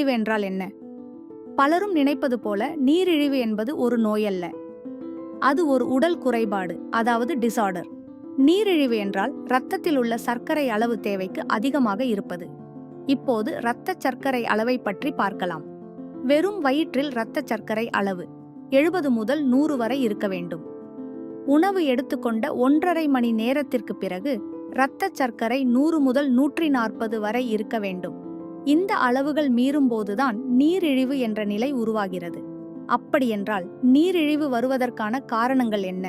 நீரிழிவு என்றால் என்ன? பலரும் நினைப்பது போல நீரிழிவு என்பது ஒரு நோயல்ல. அது ஒரு உடல் குறைபாடு, அதாவது டிசார்டர். நீரிழிவு என்றால் இரத்தத்தில் உள்ள சர்க்கரை அளவு தேவைக்கு அதிகமாக இருப்பது. இப்போது இரத்த சர்க்கரை அளவை பற்றி பார்க்கலாம். வெறும் வயிற்றில் இரத்த சர்க்கரை அளவு 70 முதல் 100 வரை இருக்க வேண்டும். உணவு எடுத்துக்கொண்ட 1½ மணி நேரத்திற்கு பிறகு இரத்த சர்க்கரை 100 முதல் 140 வரை இருக்க வேண்டும். இந்த அளவுகள் மீறும்போதுதான் நீரிழிவு என்ற நிலை உருவாகிறது. அப்படியென்றால் நீரிழிவு வருவதற்கான காரணங்கள் என்ன?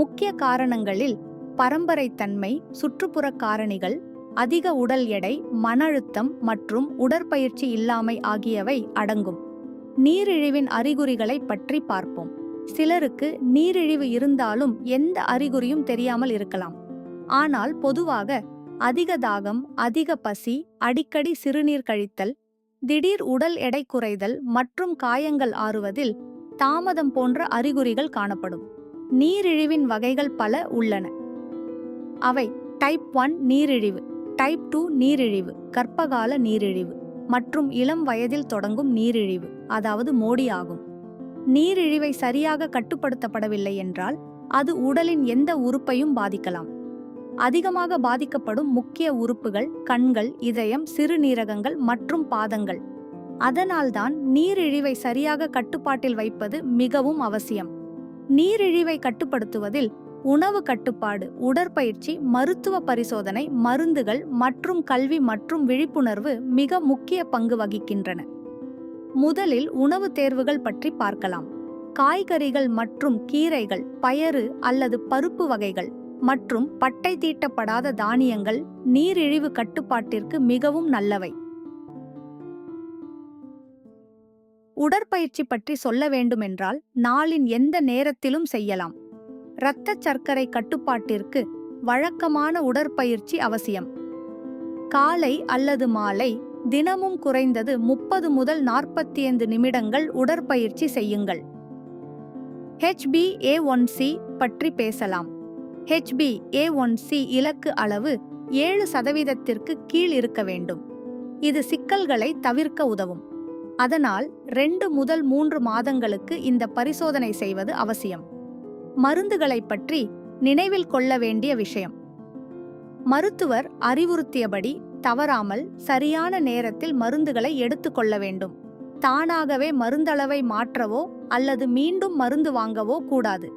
முக்கிய காரணங்களில் பரம்பரைத்தன்மை, சுற்றுப்புற காரணிகள், அதிக உடல் எடை, மன அழுத்தம் மற்றும் உடற்பயிற்சி இல்லாமை ஆகியவை அடங்கும். நீரிழிவின் அறிகுறிகளை பற்றி பார்ப்போம். சிலருக்கு நீரிழிவு இருந்தாலும் எந்த அறிகுறியும் தெரியாமல் இருக்கலாம். ஆனால் பொதுவாக அதிக தாகம், அதிக பசி, அடிக்கடி சிறுநீர் கழித்தல், திடீர் உடல் எடை குறைதல் மற்றும் காயங்கள் ஆறுவதில் தாமதம் போன்ற அறிகுறிகள் காணப்படும். நீரிழிவின் வகைகள் பல உள்ளன. அவை டைப் 1 நீரிழிவு, டைப் 2 நீரிழிவு, கர்ப்பகால நீரிழிவு மற்றும் இளம் வயதில் தொடங்கும் நீரிழிவு, அதாவது மோடி ஆகும். நீரிழிவை சரியாக கட்டுப்படுத்தப்படவில்லை என்றால் அது உடலின் எந்த உறுப்பையும் பாதிக்கலாம். அதிகமாக பாதிக்கப்படும் முக்கிய உறுப்புகள் கண்கள், இதயம், சிறுநீரகங்கள் மற்றும் பாதங்கள். அதனால்தான் நீரிழிவை சரியாக கட்டுப்பாட்டில் வைப்பது மிகவும் அவசியம். நீரிழிவை கட்டுப்படுத்துவதில் உணவு கட்டுப்பாடு, உடற்பயிற்சி, மருத்துவ பரிசோதனை, மருந்துகள் மற்றும் கல்வி மற்றும் விழிப்புணர்வு மிக முக்கிய பங்கு வகிக்கின்றன. முதலில் உணவு தேர்வுகள் பற்றி பார்க்கலாம். காய்கறிகள் மற்றும் கீரைகள், பயறு அல்லது பருப்பு வகைகள் மற்றும் பட்டை தீட்டப்படாத தானியங்கள் நீரிழிவு கட்டுப்பாட்டிற்கு மிகவும் நல்லவை. உடற்பயிற்சி பற்றி சொல்ல வேண்டுமென்றால் நாளின் எந்த நேரத்திலும் செய்யலாம். இரத்த சர்க்கரை கட்டுப்பாட்டிற்கு வழக்கமான உடற்பயிற்சி அவசியம். காலை அல்லது மாலை தினமும் குறைந்தது 30 முதல் 45 நிமிடங்கள் உடற்பயிற்சி செய்யுங்கள். HbA1c பற்றி பேசலாம். HbA1c இலக்கு அளவு 7% கீழ் இருக்க வேண்டும். இது சிக்கல்களை தவிர்க்க உதவும். அதனால் 2 முதல் 3 மாதங்களுக்கு இந்த பரிசோதனை செய்வது அவசியம். மருந்துகளை பற்றி நினைவில் கொள்ள வேண்டிய விஷயம். மருத்துவர் அறிவுறுத்தியபடி தவறாமல் சரியான நேரத்தில் மருந்துகளை எடுத்துக்கொள்ள வேண்டும். தானாகவே மருந்தளவை மாற்றவோ அல்லது மீண்டும் மருந்து வாங்கவோ கூடாது.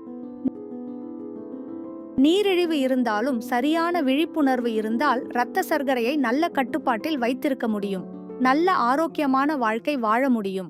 நீரிழிவு இருந்தாலும் சரியான விழிப்புணர்வு இருந்தால் இரத்த சர்க்கரையை நல்ல கட்டுப்பாட்டில் வைத்திருக்க முடியும். நல்ல ஆரோக்கியமான வாழ்க்கை வாழ முடியும்.